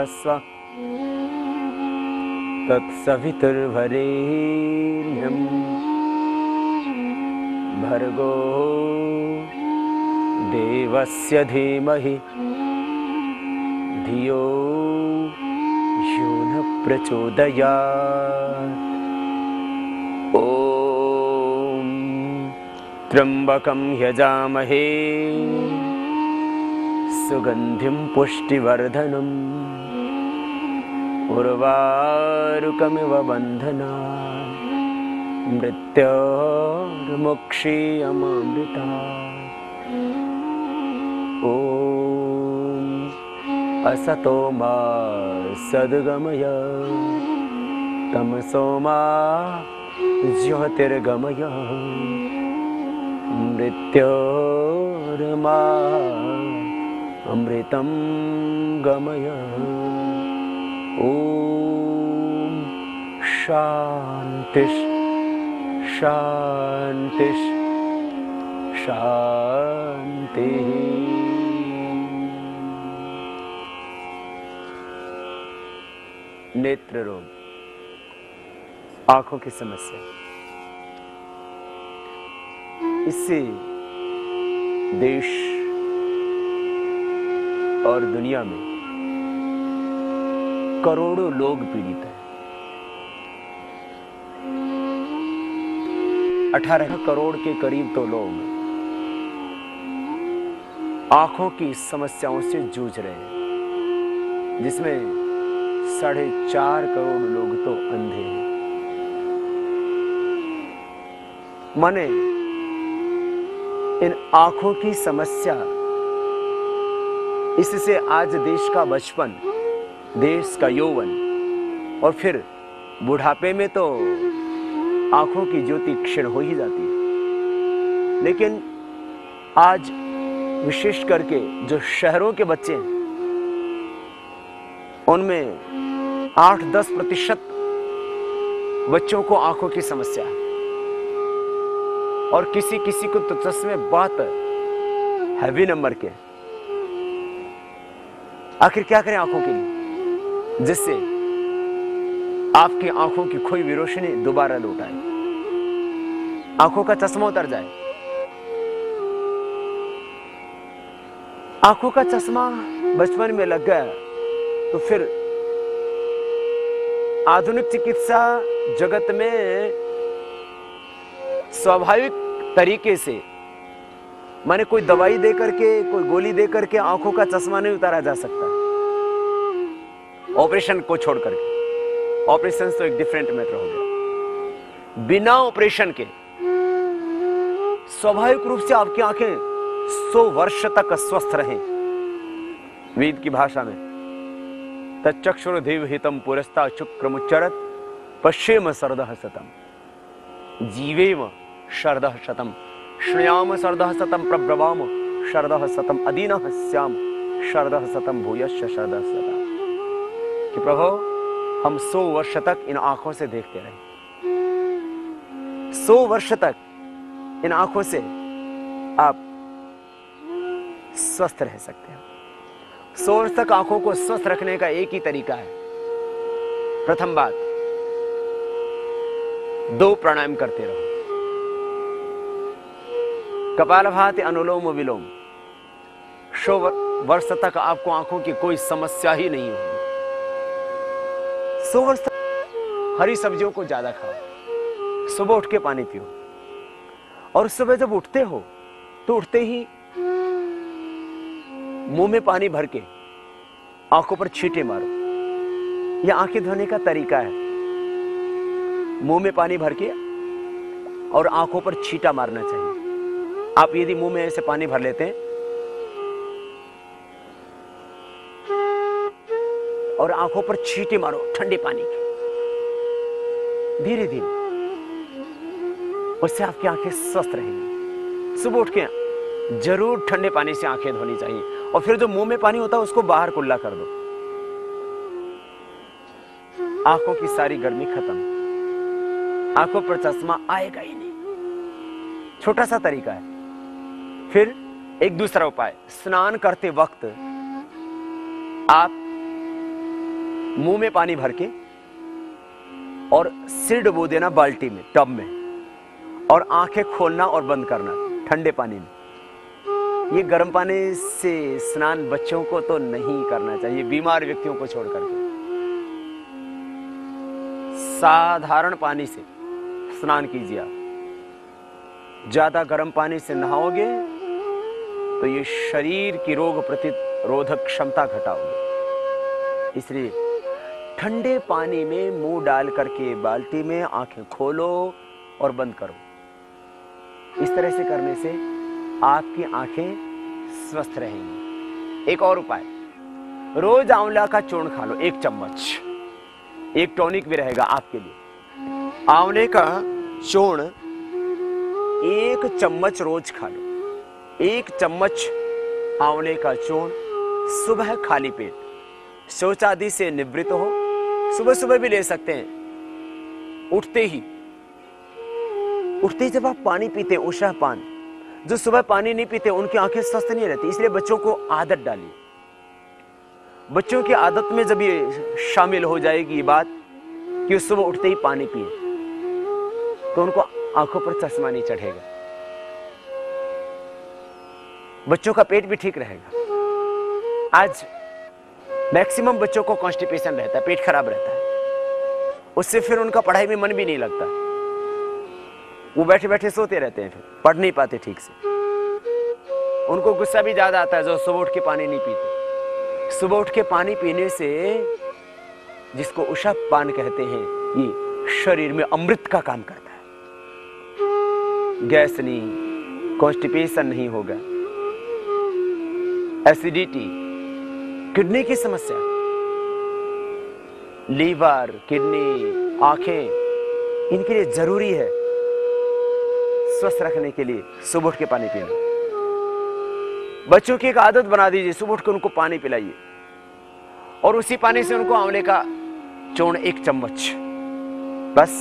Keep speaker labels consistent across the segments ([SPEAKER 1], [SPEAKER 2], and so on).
[SPEAKER 1] भर्गस्व तत्सवितुर्वरेण्यं भर्गो देवस्य धीमहि धियो यो न प्रचोदयात्। ॐ त्र्यम्बकं यजामहे सुगन्धिं पुष्टिवर्धनम् उर्वारुकमिव बन्धनान् मृत्योर्मुक्षीयमामृतात्। ॐ असतो मा सद्गमय तमसो मा ज्योतिर्गमय मृत्योर्मा अमृतं गमय। ॐ शान्ति शान्ति शान्ति। नेत्र रोग, आंखों की समस्या, इससे देश और दुनिया में करोड़ों लोग पीड़ित हैं। 18 करोड़ के करीब तो लोग आंखों की समस्याओं से जूझ रहे हैं, जिसमें 4.5 करोड़ लोग तो अंधे हैं। माने इन आंखों की समस्या, इससे आज देश का बचपन, देश का यौवन और फिर बुढ़ापे में तो आंखों की ज्योति क्षीण हो ही जाती है। लेकिन आज विशेष करके जो शहरों के बच्चे हैं, उनमें 8-10% बच्चों को आंखों की समस्या है और किसी किसी को तो चश्मे बहुत हैवी नंबर के। आखिर क्या करें आंखों के लिए, जिससे आपकी आंखों की खोई हुई रोशनी दोबारा लौट आए, आंखों का चश्मा उतर जाए। आंखों का चश्मा बचपन में लग गया तो फिर आधुनिक चिकित्सा जगत में स्वाभाविक तरीके से, माने कोई दवाई दे करके, कोई गोली दे करके आंखों का चश्मा नहीं उतारा जा सकता, ऑपरेशन को छोड़ करके। ऑपरेशन तो एक डिफरेंट मैटर हो गया। बिना ऑपरेशन के स्वाभाविक रूप से आपकी आंखें 100 वर्ष तक स्वस्थ रहें। वेद की भाषा में तच्चक्षुर्देव हितम पुरस्ता शुक्रमुच्चरत पश्येम शरदः शतम जीवेम शरदः शतम श्रेयाम शरदः शतम प्रब्रवाम शरदः शतम अदीनः स्याम शरदः शतम भूयश्च शरदः शतम। कि प्रभु, हम 100 वर्ष तक इन आंखों से देखते रहे, 100 वर्ष तक इन आंखों से आप स्वस्थ रह सकते हैं। 100 वर्ष तक आंखों को स्वस्थ रखने का एक ही तरीका है। प्रथम बात, 2 प्राणायाम करते रहो। कपालभाति, अनुलोम विलोम। 100 वर्ष तक आपको आंखों की कोई समस्या ही नहीं होगी। 100 वर्ष तक हरी सब्जियों को ज्यादा खाओ, सुबह उठ के पानी पियो, और सुबह जब उठते हो तो उठते ही मुंह में पानी भर के आंखों पर छींटे मारो। यह आंखें धोने का तरीका है। मुंह में पानी भर के और आंखों पर छींटा मारना चाहिए। आप यदि मुंह में ऐसे पानी भर लेते हैं और आंखों पर छींटे मारो ठंडे पानी की, धीरे धीरे, उससे आपकी आंखें स्वस्थ रहेंगी। सुबह उठ के जरूर ठंडे पानी से आंखें धोनी चाहिए, और फिर जो मुंह में पानी होता है उसको बाहर कुल्ला कर दो। आंखों की सारी गर्मी खत्म, आंखों पर चश्मा आएगा ही नहीं। छोटा सा तरीका है। फिर एक दूसरा उपाय, स्नान करते वक्त आप मुंह में पानी भर के और सिर डुबो देना बाल्टी में, टब में, और आंखें खोलना और बंद करना ठंडे पानी में। ये गर्म पानी से स्नान बच्चों को तो नहीं करना चाहिए, बीमार व्यक्तियों को छोड़ करके। साधारण पानी से स्नान कीजिए आप। ज्यादा गर्म पानी से नहाओगे तो ये शरीर की रोग प्रतिरोधक क्षमता घटाओगे। इसलिए ठंडे पानी में मुंह डाल करके बाल्टी में आंखें खोलो और बंद करो। इस तरह से करने से आपकी आंखें स्वस्थ रहेंगी। एक और उपाय, रोज आंवला का चूर्ण खा लो, 1 चम्मच। एक टॉनिक भी रहेगा आपके लिए। आंवले का चूर्ण 1 चम्मच रोज खा लो। 1 चम्मच आंवले का चूर्ण सुबह खाली पेट, शौच आदि से निवृत्त हो, सुबह सुबह भी ले सकते हैं। उठते ही जब आप पानी पीते, उषा पान, जो सुबह पानी नहीं पीते उनकी आंखें स्वस्थ नहीं रहती। इसलिए बच्चों को आदत डालिए। बच्चों की आदत में जब ये शामिल हो जाएगी ये बात कि सुबह उठते ही पानी पिए, तो उनको आंखों पर चश्मा नहीं चढ़ेगा, बच्चों का पेट भी ठीक रहेगा। आज मैक्सिमम बच्चों को कॉन्स्टिपेशन रहता है, पेट खराब रहता है, उससे फिर उनका पढ़ाई में मन भी नहीं लगता, वो बैठे बैठे सोते रहते हैं, फिर पढ़ नहीं पाते ठीक से। उनको गुस्सा भी ज्यादा आता है जो सुबह उठ के पानी नहीं पीते। सुबह उठ के पानी पीने से, जिसको उषा पान कहते हैं, ये शरीर में अमृत का काम करता है। गैस नहीं, कॉन्स्टिपेशन नहीं होगा, एसिडिटी, किडनी की समस्या, लीवर, किडनी, आंखें, इनके लिए जरूरी है स्वस्थ रखने के लिए सुबह उठ के पानी पीना। बच्चों की एक आदत बना दीजिए, सुबह उठ के उनको पानी पिलाइए और उसी पानी से उनको आंवले का चूर्ण 1 चम्मच, बस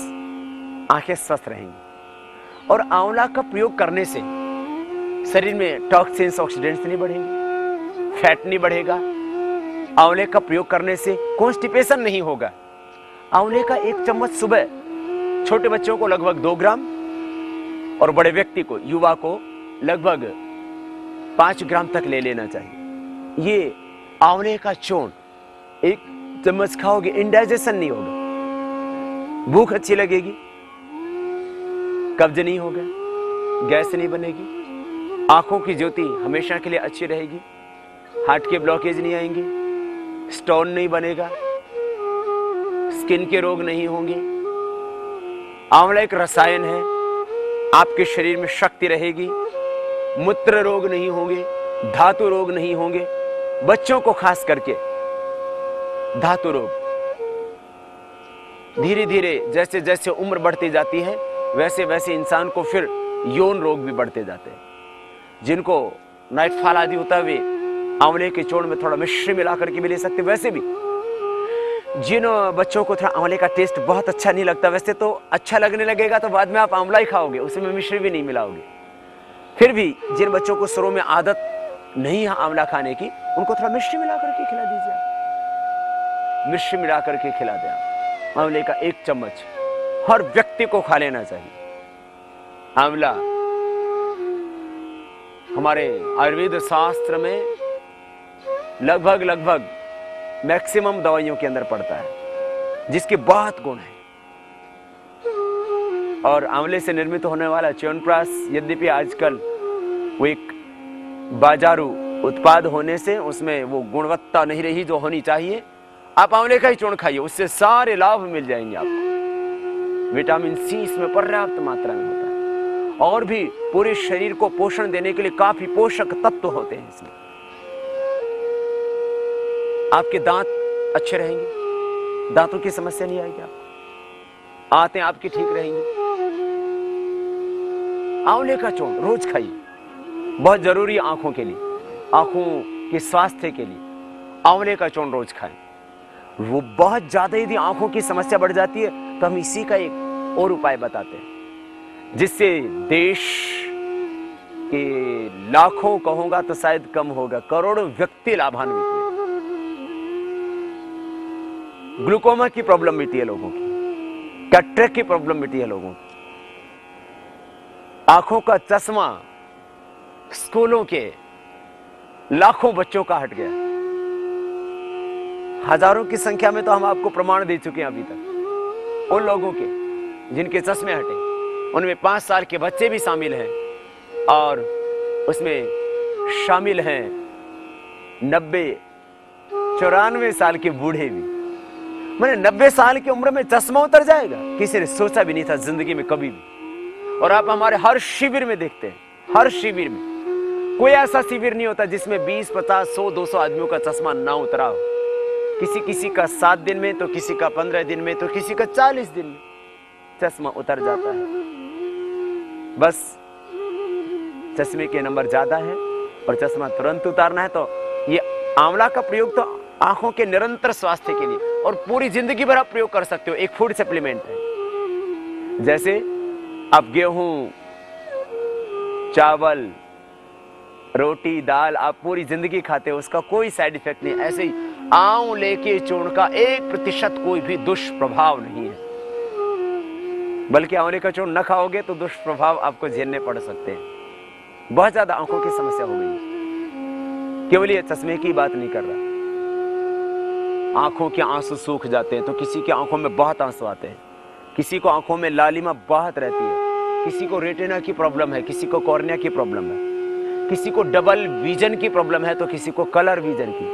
[SPEAKER 1] आंखें स्वस्थ रहेंगी। और आंवला का प्रयोग करने से शरीर में टॉक्सिन्स, ऑक्सीडेंट्स नहीं बढ़ेंगे, फैट नहीं बढ़ेगा। आंवले का प्रयोग करने से कॉन्स्टिपेशन नहीं होगा। आंवले का 1 चम्मच सुबह, छोटे बच्चों को लगभग 2 ग्राम और बड़े व्यक्ति को, युवा को लगभग 5 ग्राम तक ले लेना चाहिए। ये आंवले का चूर्ण 1 चम्मच खाओगे, इंडाइजेशन नहीं होगा, भूख अच्छी लगेगी, कब्ज नहीं होगा, गैस नहीं बनेगी, आंखों की ज्योति हमेशा के लिए अच्छी रहेगी, हार्ट के ब्लॉकेज नहीं आएंगे, स्टोन नहीं बनेगा, स्किन के रोग नहीं होंगे। आंवला एक रसायन है, आपके शरीर में शक्ति रहेगी, मूत्र रोग नहीं होंगे, धातु रोग नहीं होंगे। बच्चों को खास करके धातु रोग, धीरे धीरे जैसे जैसे उम्र बढ़ती जाती है वैसे वैसे इंसान को फिर यौन रोग भी बढ़ते जाते हैं। जिनको नाइटफॉल आदि होता है वे आंवले के चूर्ण में थोड़ा मिश्री मिला करके भी ले सकते। वैसे भी जिन बच्चों को थोड़ा आंवले का टेस्ट बहुत अच्छा नहीं लगता, वैसे तो अच्छा लगने लगेगा तो बाद में आप आंवला ही खाओगे, उसमें मिश्री भी नहीं मिलाओगे। फिर भी जिन बच्चों को शुरू में आदत नहीं है आंवला खाने की, उनको थोड़ा मिश्री मिला करके खिला दीजिए। मिश्री मिला करके खिला दें। आंवले का 1 चम्मच हर व्यक्ति को खा लेना चाहिए। आंवला हमारे आयुर्वेद शास्त्र में लगभग मैक्सिमम दवाइयों के अंदर पड़ता है, जिसके बहुत गुण है। और आंवले से निर्मित होने वाला च्यवनप्राश, यद्यपि आजकल वो एक बाजारू उत्पाद होने से उसमें वो गुणवत्ता नहीं रही जो होनी चाहिए। आप आंवले का ही चूर्ण खाइए, उससे सारे लाभ मिल जाएंगे आपको। विटामिन सी इसमें पर्याप्त मात्रा में होता है और भी पूरे शरीर को पोषण देने के लिए काफी पोषक तत्व होते हैं इसमें। आपके दांत अच्छे रहेंगे, दांतों की समस्या नहीं आएगी आपको, आंतें आपकी ठीक रहेंगी। आंवले का चूर्ण रोज खाइए, बहुत जरूरी है आंखों के लिए, आंखों के स्वास्थ्य के लिए आंवले का चूर्ण रोज खाएं। वो बहुत ज्यादा यदि आंखों की समस्या बढ़ जाती है तो हम इसी का एक और उपाय बताते हैं, जिससे देश के लाखों कहूंगा तो शायद कम होगा, करोड़ों व्यक्ति लाभान्वित हुए। ग्लूकोमा की प्रॉब्लम मिटी है लोगों की, कैटरेक्ट की प्रॉब्लम मिटी है लोगों की। आंखों का चश्मा स्कूलों के लाखों बच्चों का हट गया, हजारों की संख्या में तो हम आपको प्रमाण दे चुके हैं अभी तक। उन लोगों के जिनके चश्मे हटे, उनमें 5 साल के बच्चे भी शामिल हैं और उसमें शामिल हैं 90-94 साल के बूढ़े भी। मैंने 90 साल की उम्र में चश्मा उतर जाएगा, किसी ने सोचा भी नहीं था जिंदगी में कभी भी। और आप हमारे हर शिविर में देखते हैं, हर शिविर में कोई ऐसा शिविर नहीं होता जिसमें 20, 50, 100, 200 आदमियों का चश्मा ना उतरा हो। किसी का 7 दिन में, तो किसी का 15 दिन में, तो किसी का 40 दिन में चश्मा उतर जाता है। बस चश्मे के नंबर ज्यादा है और चश्मा तुरंत उतारना है। तो ये आंवला का प्रयोग तो आंखों के निरंतर स्वास्थ्य के लिए और पूरी जिंदगी भर आप प्रयोग कर सकते हो। एक फूड सप्लीमेंट है। जैसे आप गेहूं, चावल, रोटी, दाल आप पूरी जिंदगी खाते हो, उसका कोई साइड इफेक्ट नहीं। ऐसे ही आंवले के चूर्ण का 1% कोई भी दुष्प्रभाव नहीं है, बल्कि आंवले का चूर्ण न खाओगे तो दुष्प्रभाव आपको झेलने पड़ सकते हैं। बहुत ज्यादा आंखों की समस्या हो गई। केवल ये चश्मे की बात नहीं कर रहा, आंखों के आंसू सूख जाते हैं तो किसी की आंखों में बहुत आंसू आते हैं, किसी को आंखों में लालिमा बहुत रहती है, किसी को रेटिना की प्रॉब्लम है, किसी को कॉर्निया की प्रॉब्लम है, किसी को डबल विजन की प्रॉब्लम है, तो किसी को कलर विजन की,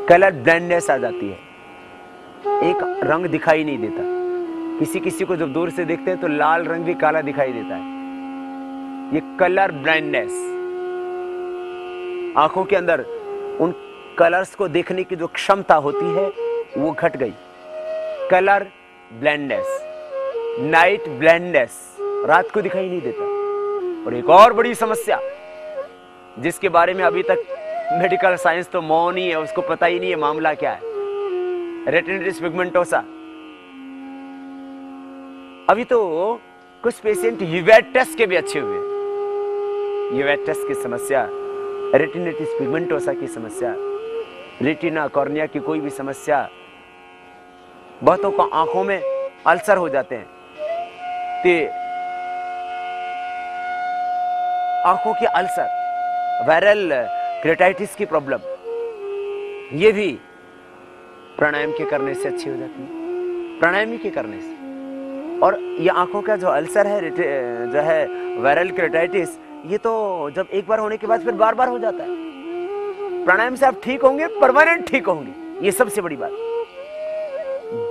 [SPEAKER 1] कलर ब्लाइंडनेस आ जाती है, एक रंग दिखाई नहीं देता। किसी को जब दूर से देखते हैं तो लाल रंग भी काला दिखाई देता है। ये कलर ब्लाइंडनेस, आंखों के अंदर उन कलर्स को देखने की जो क्षमता होती है वो घट गई। कलर ब्लाइंडनेस, नाइट ब्लाइंडनेस, रात को दिखाई नहीं देता। और एक और बड़ी समस्या जिसके बारे में अभी तक मेडिकल साइंस तो मौन ही है, उसको पता ही नहीं है मामला क्या है, रेटिनाइटिस पिगमेंटोसा। अभी तो कुछ पेशेंट यूवेट्स के भी अच्छे हुए। यूवेट्स की समस्या, रेटिनाइटिस पिगमेंटोसा की समस्या, रेटिना कॉर्निया की कोई भी समस्या, बहुतों को आंखों में अल्सर हो जाते हैं, आंखों के अल्सर, वायरल केराटिटिस की प्रॉब्लम, ये भी प्राणायाम के करने से अच्छी हो जाती है, प्राणायाम के करने से। और ये आंखों का जो अल्सर है, जो है वायरल केराटिटिस, ये तो जब एक बार होने के बाद फिर बार बार हो जाता है। प्राणायाम से आप ठीक होंगे, परमानेंट ठीक होंगे, ये सबसे बड़ी बात।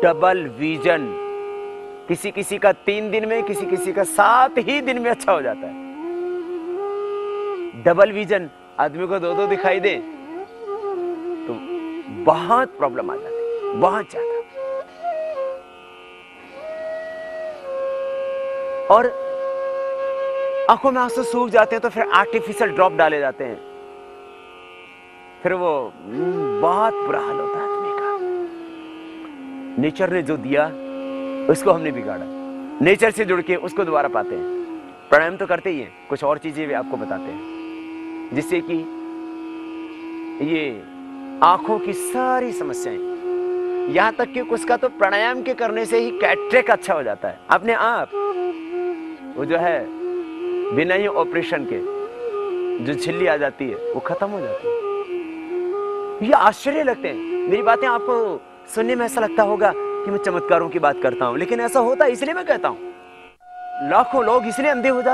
[SPEAKER 1] डबल विजन, किसी का 3 दिन में, किसी का 7 ही दिन में अच्छा हो जाता है। डबल विजन, आदमी को 2 दिखाई दे तो बहुत प्रॉब्लम आ जाती है, बहुत ज्यादा। और आंखों में आंसू सूख जाते हैं तो फिर आर्टिफिशियल ड्रॉप डाले जाते हैं, फिर वो बहुत बुरा हाल होता है आदमी का। नेचर ने जो दिया उसको हमने बिगाड़ा, नेचर से जुड़ के उसको दोबारा पाते हैं। प्राणायाम तो करते ही हैं, कुछ और चीजें भी आपको बताते हैं जिससे कि ये आंखों की सारी समस्याएं, यहां तक कि उसका तो प्राणायाम के करने से ही कैटरेक्ट अच्छा हो जाता है अपने आप। वो जो है बिना ही ऑपरेशन के जो झिल्ली आ जाती है वो खत्म हो जाती है। ये आश्चर्य लगते हैं मेरी बातें, आपको सुनने में ऐसा लगता होगा कि मैं चमत्कारों की बात करता हूं, लेकिन ऐसा होता है, इसलिए मैं कहता हूं। लाखों लोग इसलिए अंधे हो जाते हैं।